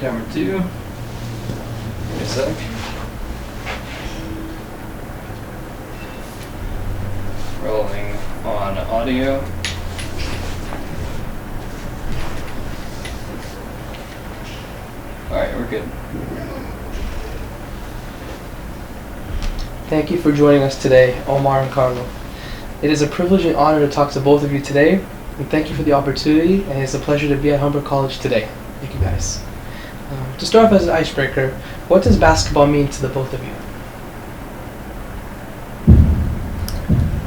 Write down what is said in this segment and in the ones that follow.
Camera 2. Give me a sec. Rolling on audio. Alright, we're good. Thank you for joining us today, Omar and Carlo. It is a privilege and honor to talk to both of you today, and thank you for the opportunity, and it's a pleasure to be at Humber College today. Thank you guys. To start off as an icebreaker, what does basketball mean to the both of you?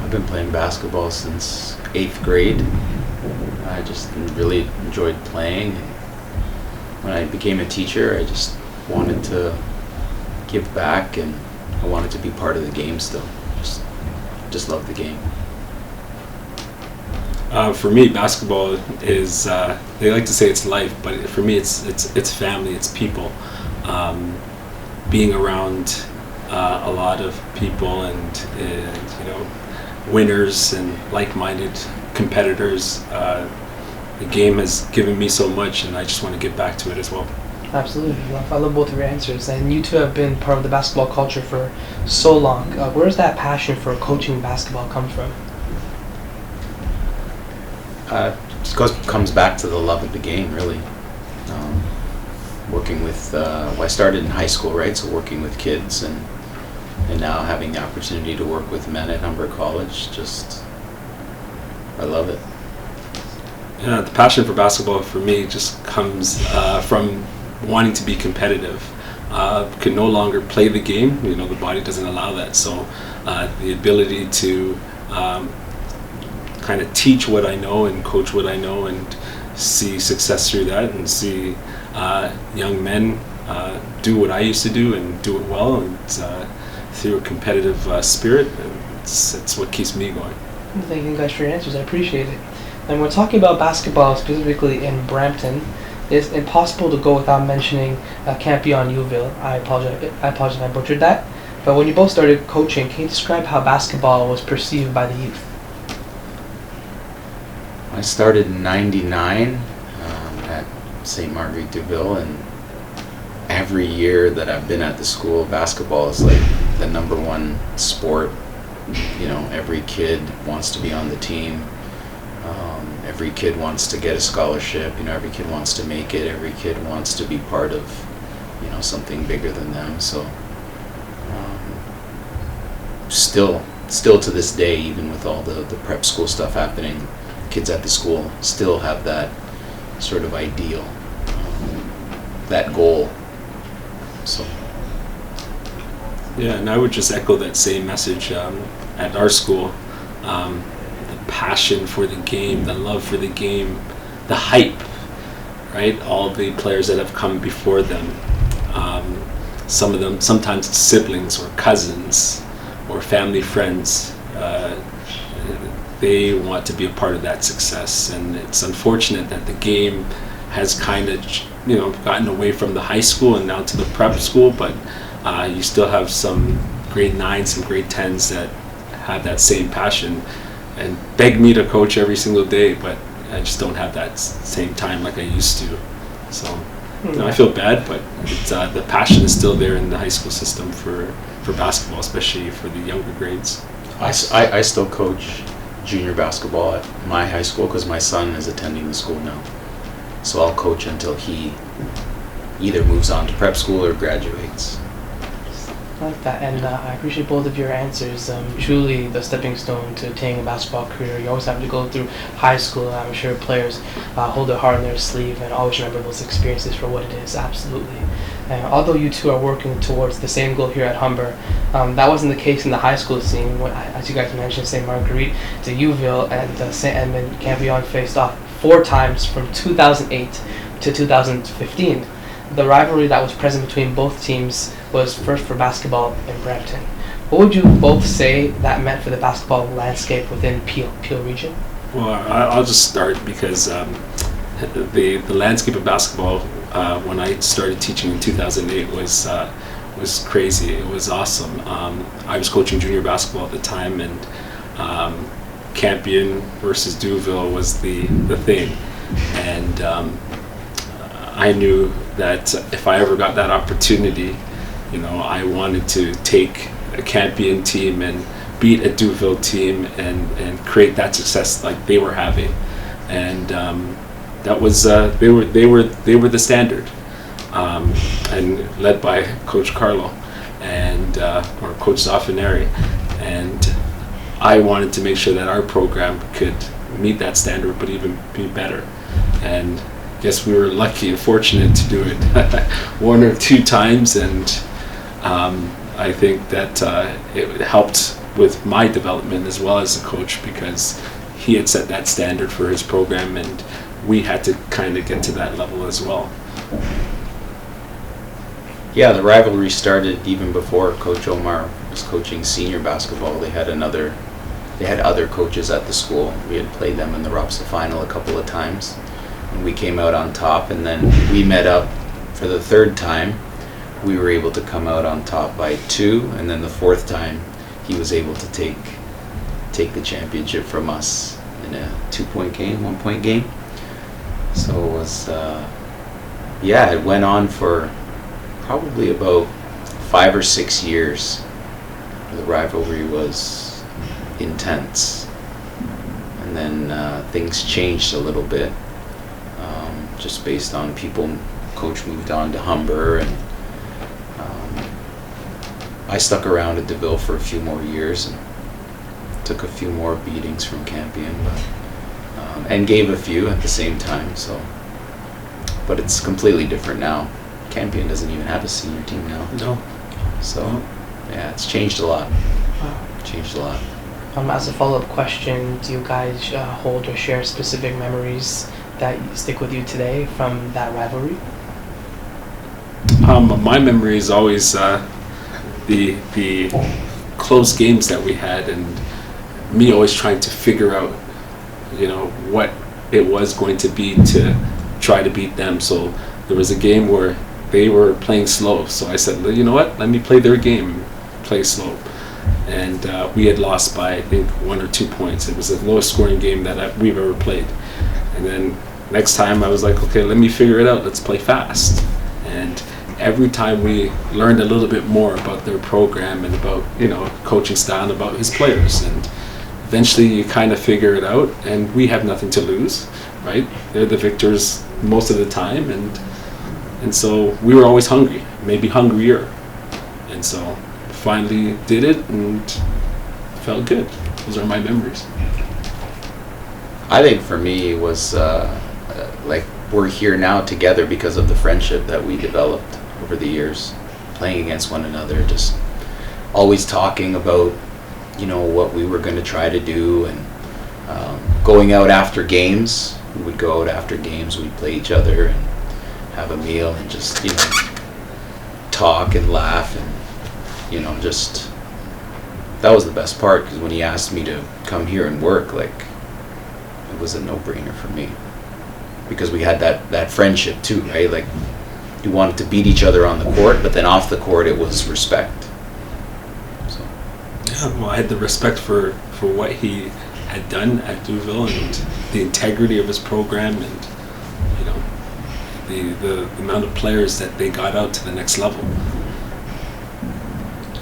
I've been playing basketball since 8th grade. I just really enjoyed playing. When I became a teacher, I just wanted to give back, and I wanted to be part of the game still. Just love the game. For me, basketball is, they like to say it's life, but for me it's family, it's people. Being around a lot of people and winners and like-minded competitors, the game has given me so much, and I just want to give back to it as well. Absolutely. I love both of your answers, and you two have been part of the basketball culture for so long. Where does that passion for coaching basketball come from? Comes back to the love of the game, really. Working with, I started in high school, right? So working with kids, and now having the opportunity to work with men at Humber College, I love it. Yeah, the passion for basketball for me just comes from wanting to be competitive. Could no longer play the game, the body doesn't allow that. So the ability to kind of teach what I know and coach what I know and see success through that, and see young men do what I used to do and do it well, and through a competitive spirit, it's what keeps me going. Thank you guys for your answers. I appreciate it. And we're talking about basketball specifically in Brampton. It's impossible to go without mentioning Campion Uville. I apologize if I butchered that. But when you both started coaching, can you describe how basketball was perceived by the youth? I started in '99 at St. Marguerite Deville, and every year that I've been at the school, basketball is like the number one sport. Every kid wants to be on the team. Every kid wants to get a scholarship. Every kid wants to make it. Every kid wants to be part of, something bigger than them. So, still to this day, even with all the prep school stuff happening, kids at the school still have that sort of ideal, that goal. So. Yeah, and I would just echo that same message at our school. The passion for the game, the love for the game, the hype, right? All the players that have come before them, some of them, sometimes it's siblings or cousins or family friends, they want to be a part of that success. And it's unfortunate that the game has kind of, gotten away from the high school and now to the prep school, but you still have some grade 9s, some grade 10s that have that same passion and beg me to coach every single day, but I just don't have that same time like I used to. So I feel bad, but the passion is still there in the high school system for basketball, especially for the younger grades. I still coach junior basketball at my high school because my son is attending the school now. So I'll coach until he either moves on to prep school or graduates. I like that, and I appreciate both of your answers. Truly, the stepping stone to attaining a basketball career. You always have to go through high school. I'm sure players hold their heart on their sleeve and always remember those experiences for what it is. Absolutely. And although you two are working towards the same goal here at Humber, that wasn't the case in the high school scene. When, as you guys mentioned, St. Marguerite to Uville and St. Edmund Campion faced off 4 times from 2008 to 2015. The rivalry that was present between both teams was first for basketball in Brampton. What would you both say that meant for the basketball landscape within Peel region? Well, I'll just start because the landscape of basketball when I started teaching in 2008 was crazy. It was awesome. I was coaching junior basketball at the time, and Campion versus Deauville was the thing. And I knew that if I ever got that opportunity, I wanted to take a Campion team and beat a Deauville team and create that success like they were having, and that was they were the standard, and led by Coach Carlo and or Coach Zoffranieri, and I wanted to make sure that our program could meet that standard, but even be better. And guess we were lucky and fortunate to do it one or two times, and I think that it helped with my development as well as a coach, because he had set that standard for his program, and we had to kind of get to that level as well. Yeah, the rivalry started even before Coach Omar was coaching senior basketball. They had other coaches at the school. We had played them in the ROPSA final a couple of times, and we came out on top, and then we met up for the third time. We were able to come out on top by 2, and then the fourth time he was able to take the championship from us in a 2-point game, 1-point game. So it was, it went on for probably about 5 or 6 years. The rivalry was intense, and then things changed a little bit, just based on people. Coach moved on to Humber, and I stuck around at DeVille for a few more years and took a few more beatings from Campion, and gave a few at the same time. So, but it's completely different now. Campion doesn't even have a senior team now. No. So, yeah, it's changed a lot. Changed a lot. As a follow-up question, do you guys hold or share specific memories that stick with you today from that rivalry? My memory is always the close games that we had, and me always trying to figure out, what it was going to be to try to beat them. So there was a game where they were playing slow, so I said, you know what, let me play their game, play slow. And we had lost by, I think, 1 or 2 points. It was the lowest scoring game that we've ever played. And then next time I was like, okay, let me figure it out, let's play fast. And every time we learned a little bit more about their program and about, coaching style and about his players. And eventually you kind of figure it out, and we have nothing to lose, right? They're the victors most of the time, and so we were always hungry, maybe hungrier. And so finally did it and felt good. Those are my memories. I think for me it was like we're here now together because of the friendship that we developed over the years, playing against one another, just always talking about what we were going to try to do, and going out after games. We would go out after games, we'd play each other and have a meal and just talk and laugh, and just that was the best part, because when he asked me to come here and work, like, it was a no-brainer for me, because we had that friendship too, right? Like, you wanted to beat each other on the court, but then off the court it was respect. So yeah, well, I had the respect for what he had done at Deauville and the integrity of his program, and the amount of players that they got out to the next level.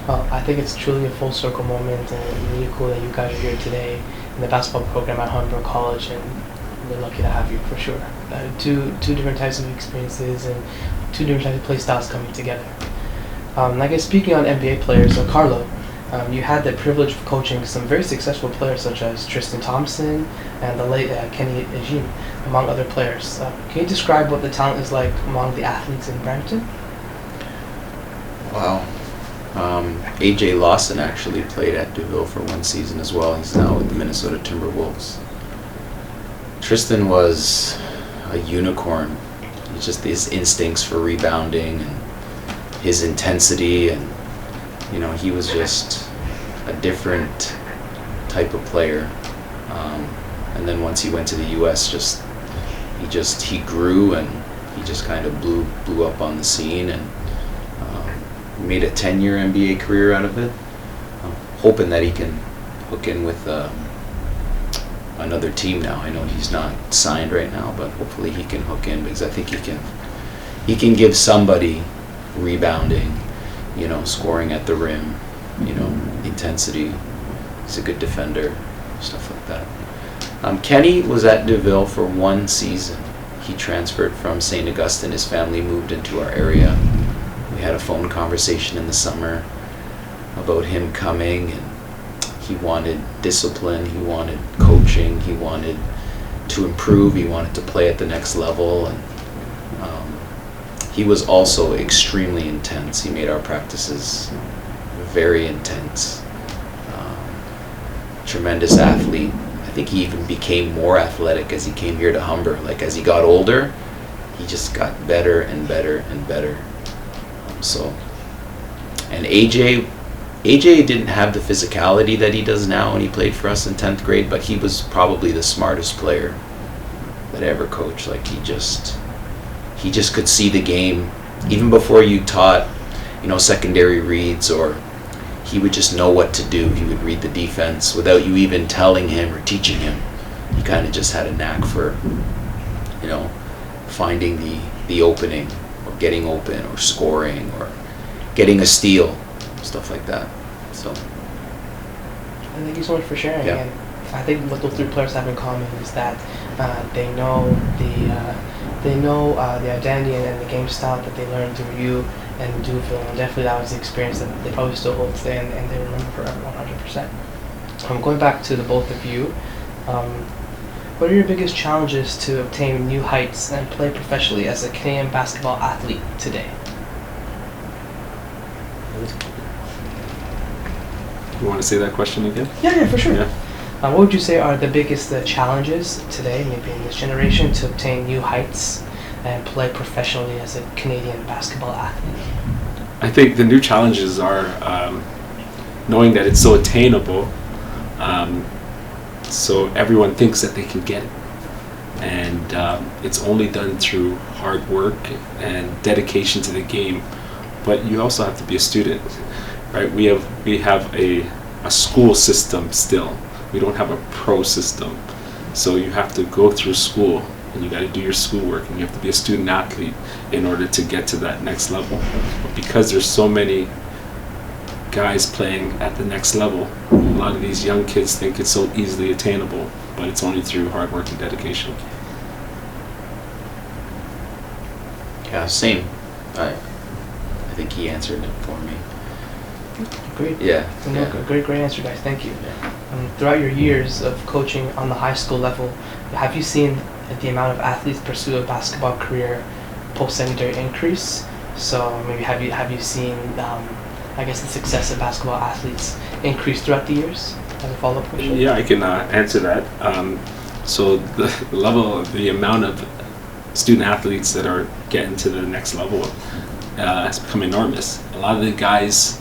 Well, I think it's truly a full circle moment, and really cool that you guys are here today in the basketball program at Humber College, and we're lucky to have you for sure. Two different types of experiences and 2 different types of play styles coming together. I guess speaking on NBA players, Carlo, you had the privilege of coaching some very successful players such as Tristan Thompson and the late Kenny Ejim, among other players. Can you describe what the talent is like among the athletes in Brampton? wow. AJ Lawson actually played at Deauville for 1 season as well. He's now with the Minnesota Timberwolves. Tristan was a unicorn. He's just his instincts for rebounding and his intensity, and he was just a different type of player. And then once he went to the U.S., he grew, and he just kind of blew up on the scene, and made a 10-year NBA career out of it. I'm hoping that he can hook in with another team now. I know he's not signed right now, but hopefully he can hook in, because I think he can he can give somebody rebounding, scoring at the rim, intensity. He's a good defender, stuff like that. Kenny was at DeVille for 1 season. He transferred from St. Augustine. His family moved into our area. We had a phone conversation in the summer about him coming, and he wanted discipline, he wanted coaching, he wanted to improve, he wanted to play at the next level, and he was also extremely intense. He made our practices very intense. Tremendous athlete. I think he even became more athletic as he came here to Humber. Like, as he got older, he just got better and better and better. And AJ didn't have the physicality that he does now when he played for us in 10th grade, but he was probably the smartest player that I ever coached. Like, he just could see the game even before you taught, secondary reads, or he would just know what to do. He would read the defense without you even telling him or teaching him. He kind of just had a knack for, finding the opening, or getting open, or scoring, or getting a steal, stuff like that. So, thank you so much for sharing. Yeah. And I think what those 3 players have in common is that they know the identity and the game style that they learned through you and DeVille, and definitely that was the experience that they probably still hold today, and they remember forever, 100%. Going back to the both of you, what are your biggest challenges to obtain new heights and play professionally as a Canadian basketball athlete today? You want to say that question again? Yeah, for sure. Yeah. What would you say are the biggest challenges today, maybe in this generation, to obtain new heights and play professionally as a Canadian basketball athlete? I think the new challenges are knowing that it's so attainable, so everyone thinks that they can get it. And it's only done through hard work and dedication to the game. But you also have to be a student, right? We have a school system still. We don't have a pro system. So you have to go through school, and you got to do your schoolwork, and you have to be a student athlete in order to get to that next level. But because there's so many guys playing at the next level, a lot of these young kids think it's so easily attainable, but it's only through hard work and dedication. yeah, same. I think he answered it for me. Great. Yeah. Great answer, guys. Thank you. Throughout your years of coaching on the high school level, have you seen the amount of athletes pursue a basketball career post-secondary increase? So maybe have you seen, the success of basketball athletes increase throughout the years? As a follow-up question. Yeah, I can answer that. So the amount of student athletes that are getting to the next level has become enormous. A lot of the guys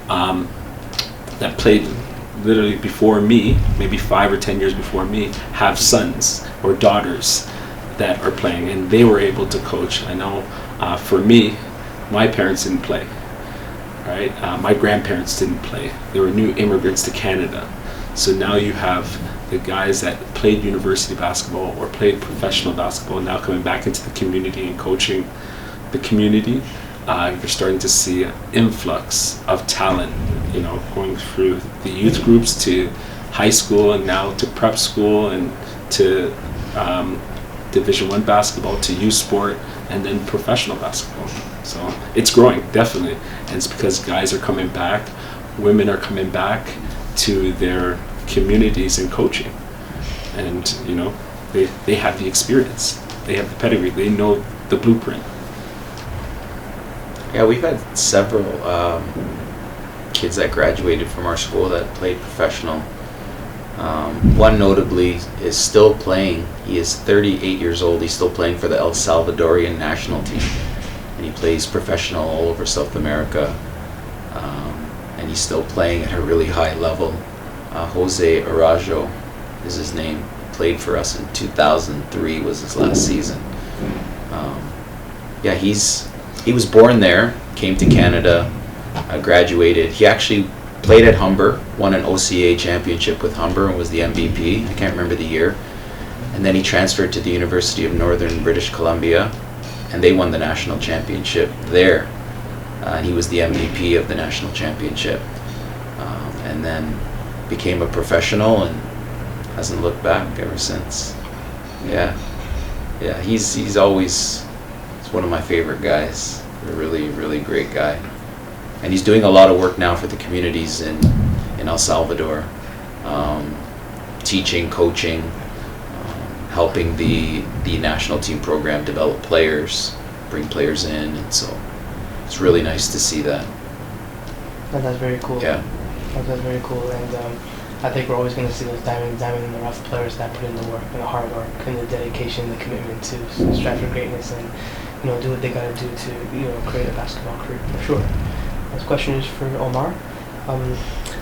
that played literally before me, maybe 5 or 10 years before me, have sons or daughters that are playing, and they were able to coach. I know for me, my parents didn't play, right? My grandparents didn't play. They were new immigrants to Canada. So now you have the guys that played university basketball or played professional basketball now coming back into the community and coaching the community. You're starting to see an influx of talent, going through the youth groups to high school and now to prep school and to Division I basketball to youth sport and then professional basketball. So it's growing, definitely. And it's because guys are coming back, women are coming back to their communities and coaching. And, they have the experience. They have the pedigree. They know the blueprint. Yeah, we've had several kids that graduated from our school that played professional. One notably is still playing. He is 38 years old. He's still playing for the El Salvadorian national team. And he plays professional all over South America. And he's still playing at a really high level. Jose Arajo is his name. Played for us in 2003 was his last season. He was born there, came to Canada, graduated. He actually played at Humber, won an OCA championship with Humber and was the MVP. I can't remember the year. And then he transferred to the University of Northern British Columbia and they won the national championship there. And he was the MVP of the national championship, and then became a professional and hasn't looked back ever since. Yeah, he's always, he's one of my favorite guys. A really, really great guy, and he's doing a lot of work now for the communities in El Salvador, teaching, coaching, helping the national team program develop players, bring players in, and so it's really nice to see that. That's very cool. Yeah. That's very cool, and I think we're always going to see those diamond in the rough players that put in the work and the hard work and the dedication, the commitment to strive for greatness, and do what they got to do to create a basketball career for sure. This question is for Omar.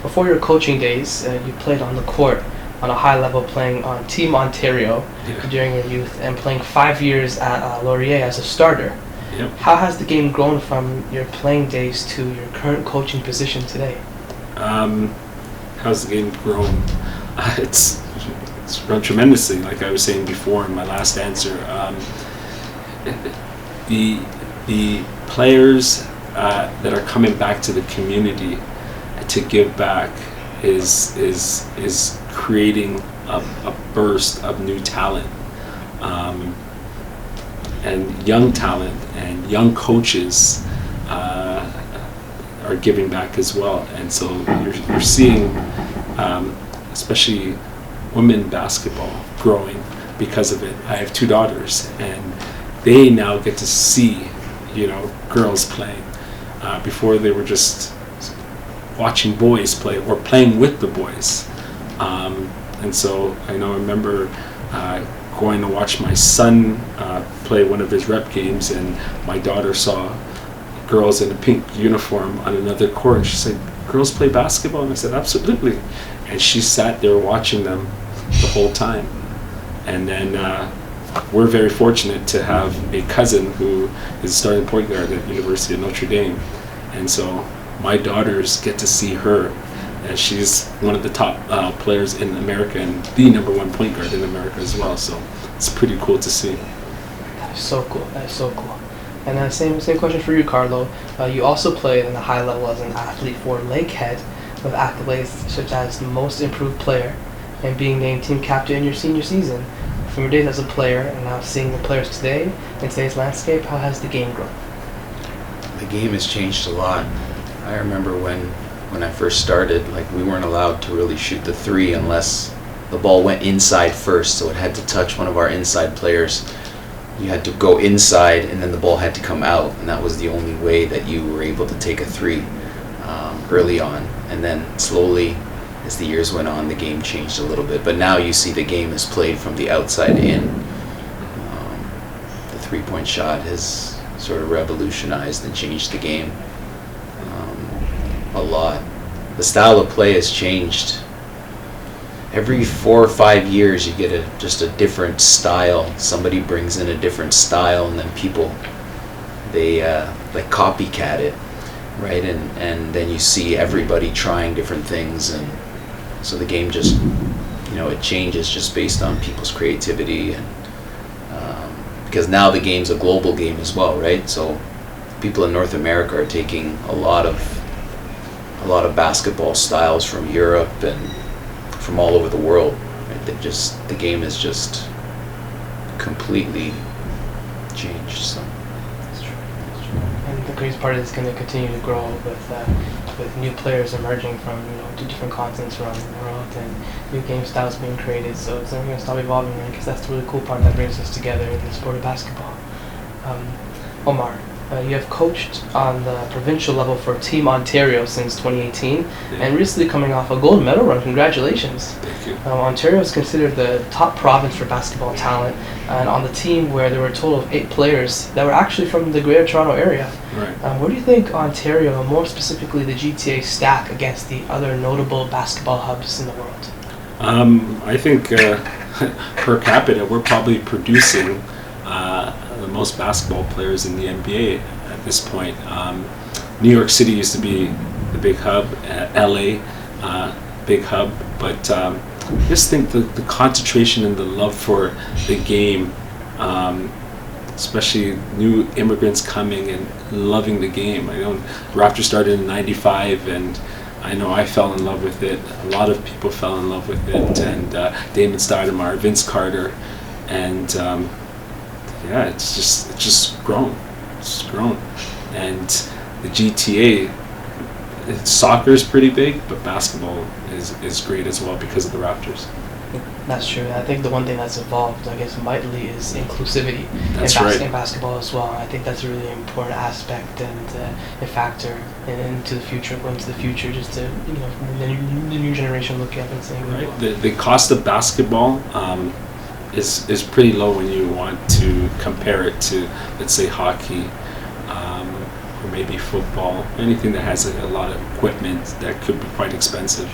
Before your coaching days, you played on the court on a high level, playing on Team Ontario during your youth, and playing 5 years at Laurier as a starter. Yep. How has the game grown from your playing days to your current coaching position today? How's the game grown? It's grown tremendously. Like I was saying before in my last answer, the players that are coming back to the community to give back is creating a burst of new talent, and young talent, and young coaches are giving back as well. And so you're seeing especially women basketball growing because of it. I have 2 daughters, and they now get to see girls playing. Before they were just watching boys play or playing with the boys, and so I remember going to watch my son play one of his rep games, and my daughter saw girls in a pink uniform on another court. She said, "Girls play basketball?" And I said, "Absolutely." And she sat there watching them the whole time. And then we're very fortunate to have a cousin who is a starting point guard at University of Notre Dame, and so my daughters get to see her, and she's one of the top players in America and the #1 point guard in America as well. So it's pretty cool to see. That is so cool. And same question for you, Carlo. You also played at a high level as an athlete for Lakehead, with accolades such as the most improved player and being named team captain in your senior season. From your days as a player and now seeing the players today in today's landscape, how has the game grown? The game has changed a lot. I remember when I first started, we weren't allowed to really shoot the 3 unless the ball went inside first, so it had to touch one of our inside players. You had to go inside, and then the ball had to come out, and that was the only way that you were able to take a 3 early on. And then slowly, as the years went on, the game changed a little bit. But now you see the game is played from the outside in. The 3-point shot has sort of revolutionized and changed the game a lot. The style of play has changed. Every 4 or 5 years you get just a different style. Somebody brings in a different style, and then people, they copycat it, right? And then you see everybody trying different things, and so the game just, it changes just based on people's creativity, and because now the game's a global game as well, right? So people in North America are taking a lot of basketball styles from Europe and from all over the world. Right? The game is just completely changed. So That's true. And the crazy part is it's going to continue to grow with new players emerging from 2 different continents around the world, and new game styles being created. So it's never going to stop evolving, right? Because that's the really cool part that brings us together in the sport of basketball. Omar, you have coached on the provincial level for Team Ontario since 2018, and recently coming off a gold medal run. Congratulations. Thank you. Ontario is considered the top province for basketball talent, and on the team where there were a total of 8 players that were actually from the Greater Toronto area. Right. Where do you think Ontario, and more specifically the GTA, stack against the other notable basketball hubs in the world? I think per capita, we're probably producing the most basketball players in the NBA at this point. New York City used to be the big hub, LA, big hub, but I just think the concentration and the love for the game especially new immigrants coming and loving the game. I know Raptors started in '95, and I know I fell in love with it. A lot of people fell in love with it, and Damon Stoudemire, Vince Carter, and yeah, it's just grown. It's grown, and the GTA. Soccer is pretty big, but basketball is great as well because of the Raptors. That's true. I think the one thing that's evolved, I guess, mightily is inclusivity in basketball as well. I think that's a really important aspect and a factor into the future, going into the future, just to the new generation look at and saying, right. The cost of basketball is pretty low when you want to compare it to, let's say, hockey. Or maybe football, anything that has a lot of equipment that could be quite expensive.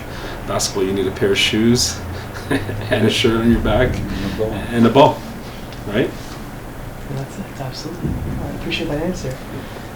Basketball, you need a pair of shoes and a shirt on your back and a ball, right? That's it, absolutely. I appreciate that answer.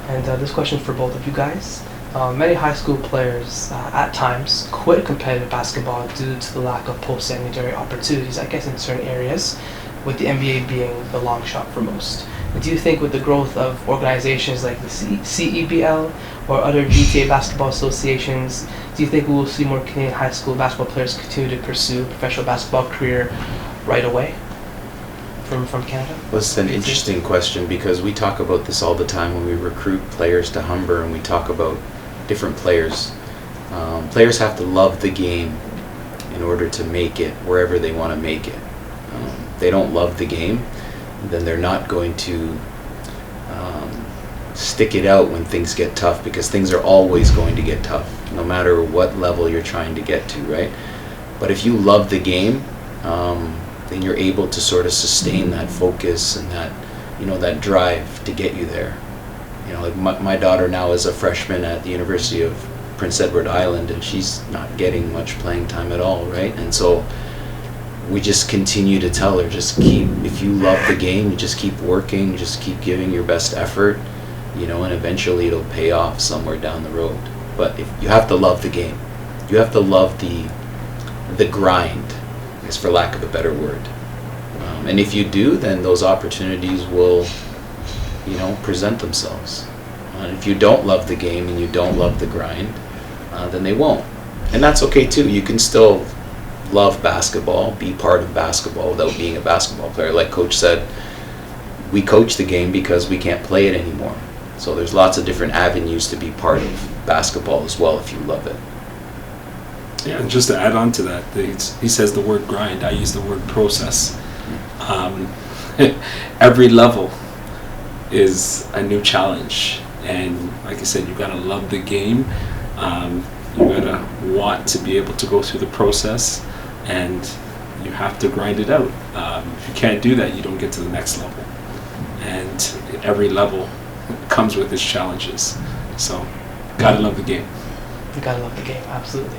And this question is for both of you guys. Many high school players at times quit competitive basketball due to the lack of post-secondary opportunities, I guess, in certain areas, with the NBA being the long shot for most. Do you think with the growth of organizations like the CEBL or other GTA basketball associations, do you think we will see more Canadian high school basketball players continue to pursue a professional basketball career right away from Canada? Well, it's an interesting question because we talk about this all the time when we recruit players to Humber, and we talk about different players. Players have to love the game in order to make it wherever they want to make it. If they don't love the game, then they're not going to stick it out when things get tough, because things are always going to get tough, no matter what level you're trying to get to, right? But if you love the game, then you're able to sort of sustain that focus and that, that drive to get you there. Like my daughter now is a freshman at the University of Prince Edward Island, and she's not getting much playing time at all, right? And so we just continue to tell her, if you love the game, you just keep working, just keep giving your best effort, and eventually it'll pay off somewhere down the road. But if you have to love the game, you have to love the grind, is for lack of a better word. And if you do, then those opportunities will, present themselves. And if you don't love the game and you don't love the grind, then they won't. And that's okay too. You can still love basketball, be part of basketball without being a basketball player. Like Coach said, we coach the game because we can't play it anymore. So there's lots of different avenues to be part of basketball as well if you love it. Yeah, and just to add on to that, he says the word grind, I use the word process. Every level is a new challenge, and like I said, you gotta love the game. You gotta want to be able to go through the process, and you have to grind it out. If you can't do that, you don't get to the next level. And every level comes with its challenges. So, gotta love the game. You gotta love the game, absolutely.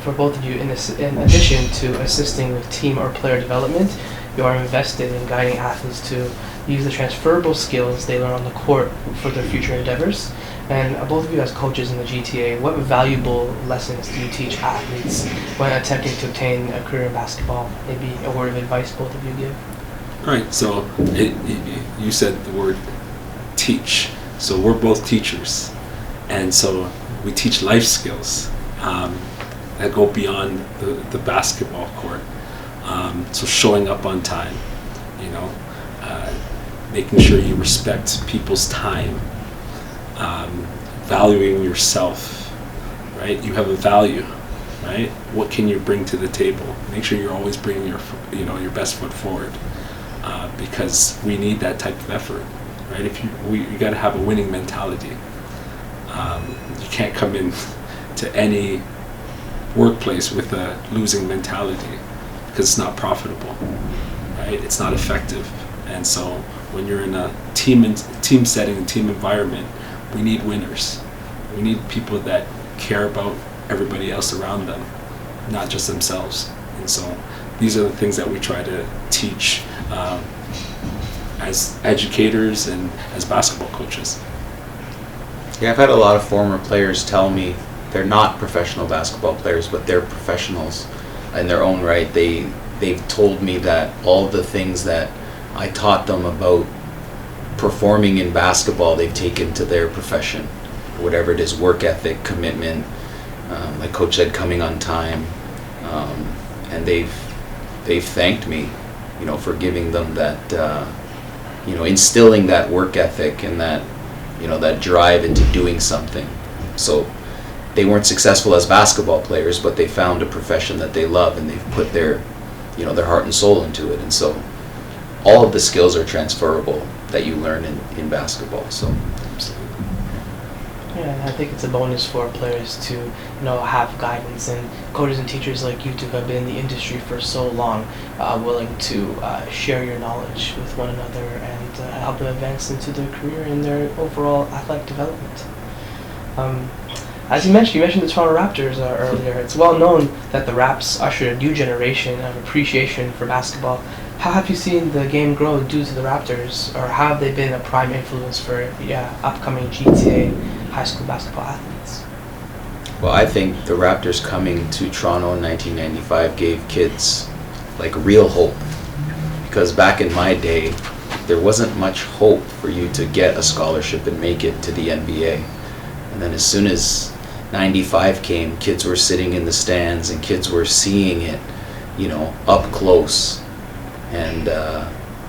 For both of you, in addition to assisting with team or player development, you are invested in guiding athletes to use the transferable skills they learn on the court for their future endeavors. And both of you as coaches in the GTA, what valuable lessons do you teach athletes when attempting to obtain a career in basketball? Maybe a word of advice both of you give? Right, so you said the word teach. So we're both teachers. And so we teach life skills that go beyond the basketball court. So showing up on time, making sure you respect people's time, valuing yourself, right? You have a value, right? What can you bring to the table? Make sure you're always bringing your best foot forward, because we need that type of effort, right? You got to have a winning mentality. You can't come in to any workplace with a losing mentality, because it's not profitable, right? It's not effective. And so when you're in a team setting and team environment, we need winners. We need people that care about everybody else around them, not just themselves. And so these are the things that we try to teach as educators and as basketball coaches. Yeah, I've had a lot of former players tell me they're not professional basketball players, but they're professionals in their own right. They've told me that all the things that I taught them about performing in basketball they've taken to their profession, whatever it is, work ethic, commitment, like Coach said, coming on time, and they've thanked me, for giving them that, instilling that work ethic and that, that drive into doing something. So they weren't successful as basketball players, but they found a profession that they love, and they've put their heart and soul into it. And so all of the skills are transferable that you learn in basketball. So yeah, and I think it's a bonus for players to have guidance and coaches and teachers like you two who have been in the industry for so long, willing to share your knowledge with one another and help them advance into their career and their overall athletic development. As you mentioned the Toronto Raptors earlier. It's well known that the Raps ushered a new generation of appreciation for basketball. How have you seen the game grow due to the Raptors, or how have they been a prime influence for upcoming GTA high school basketball athletes? Well, I think the Raptors coming to Toronto in 1995 gave kids like real hope, because back in my day there wasn't much hope for you to get a scholarship and make it to the NBA. And then as soon as 95 came, kids were sitting in the stands and kids were seeing it, up close. And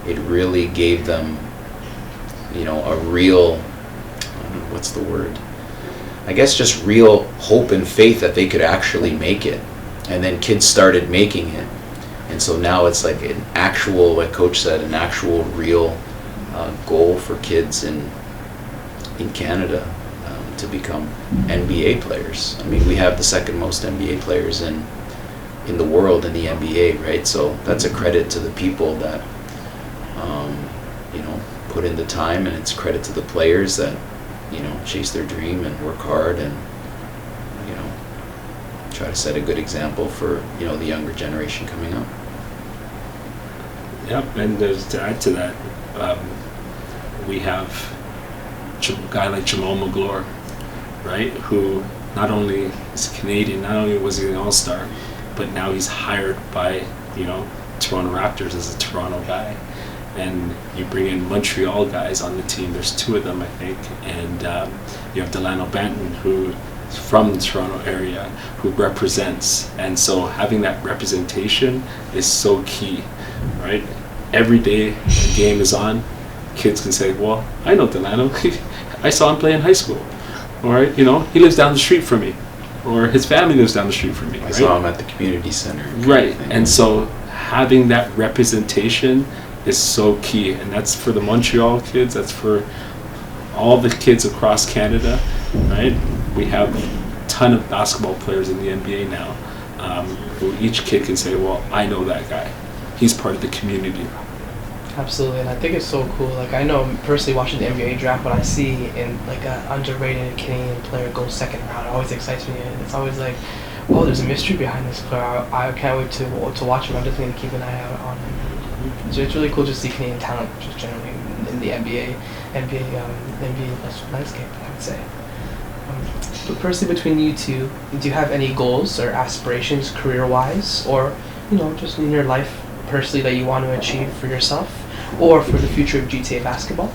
it really gave them, a real, what's the word? I guess just real hope and faith that they could actually make it. And then kids started making it. And so now it's like an actual, like Coach said, an actual real goal for kids in Canada to become NBA players. I mean, we have the second most NBA players in the world in the NBA, right? So that's a credit to the people that put in the time, and it's credit to the players that chase their dream and work hard and try to set a good example for the younger generation coming up. Yep, and to add to that, we have a guy like Jamal McGlure, right, who not only is Canadian, not only was he an all-star, but now he's hired by Toronto Raptors as a Toronto guy. And you bring in Montreal guys on the team. There's two of them, I think, and you have Delano Banton, who is from the Toronto area, who represents. And so having that representation is so key, right? Every day a game is on, kids can say, well, I know Delano. I saw him play in high school. All right, he lives down the street from me, or his family lives down the street from me. I saw him at the community center. Right, and so having that representation is so key, and that's for the Montreal kids, that's for all the kids across Canada, right? We have a ton of basketball players in the NBA now, who each kid can say, well, I know that guy. He's part of the community. Absolutely, and I think it's so cool. Like, I know personally watching the NBA draft, when I see an underrated Canadian player go second round, it always excites me, and it's always like, oh, there's a mystery behind this player. I can't wait to watch him. I'm just going to keep an eye out on him. So it's really cool to see Canadian talent just generally in the NBA landscape, I would say. But personally, between you two, do you have any goals or aspirations career-wise, or just in your life personally that you want to achieve for yourself or for the future of GTA basketball?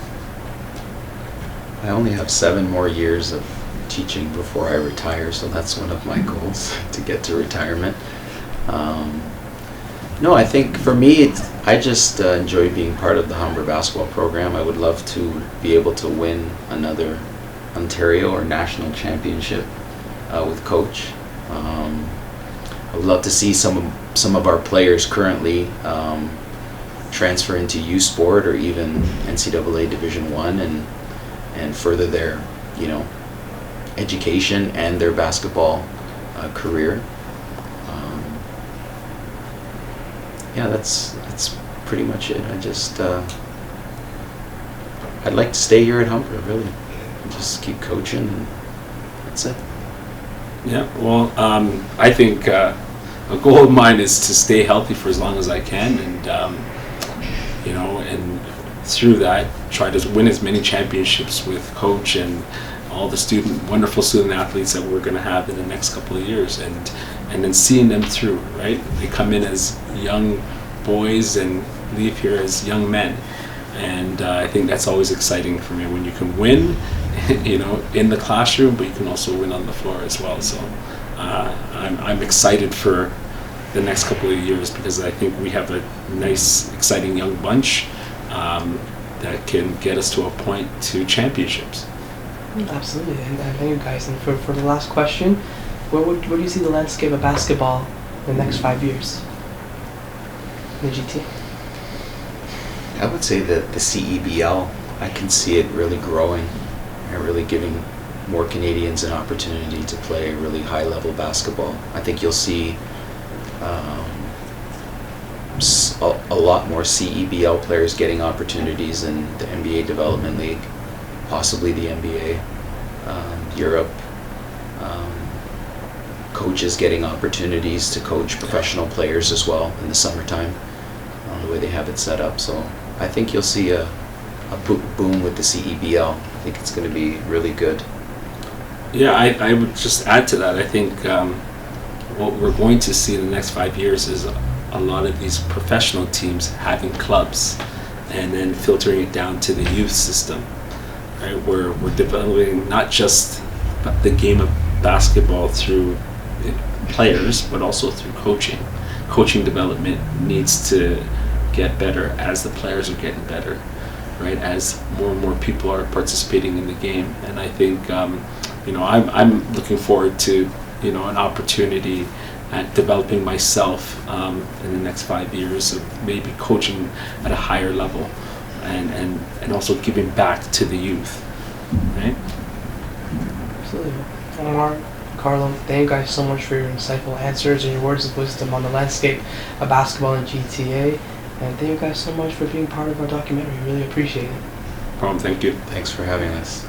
I only have 7 more years of teaching before I retire, so that's one of my goals, to get to retirement. No, I think for me, I just enjoy being part of the Humber basketball program. I would love to be able to win another Ontario or national championship with Coach. I would love to see some of our players currently transfer into U Sport or even NCAA Division I and further their education and their basketball career. Yeah, that's pretty much it. I just I'd like to stay here at Humber, really, and just keep coaching, and that's it. Yeah, well, I think a goal of mine is to stay healthy for as long as I can, and and through that try to win as many championships with Coach and all the wonderful student athletes that we're going to have in the next couple of years, and then seeing them through. Right, they come in as young boys and leave here as young men, And I think that's always exciting for me when you can win, in the classroom, but you can also win on the floor as well. So I'm excited for the next couple of years because I think we have a nice, exciting young bunch that can get us to a point to championships. Absolutely, and thank you guys. And for the last question, where do you see the landscape of basketball in the next 5 years in the GT? I would say that the CEBL, I can see it really growing and really giving more Canadians an opportunity to play really high-level basketball. I think you'll see a lot more CEBL players getting opportunities in the NBA Development League, possibly the NBA, Europe. Coaches getting opportunities to coach professional players as well in the summertime, the way they have it set up. So I think you'll see a boom with the CEBL. I think it's going to be really good. Yeah, I would just add to that. I think what we're going to see in the next 5 years is a lot of these professional teams having clubs and then filtering it down to the youth system. Right? We're developing not just the game of basketball through players, but also through coaching. Coaching development needs to get better as the players are getting better, right? As more and more people are participating in the game, and I think I'm looking forward to an opportunity at developing myself in the next 5 years of maybe coaching at a higher level, and also giving back to the youth, right? Absolutely. Omar, Carlo, thank you guys so much for your insightful answers and your words of wisdom on the landscape of basketball in GTA. And thank you guys so much for being part of our documentary. Really appreciate it. Thank you. Thanks for having us.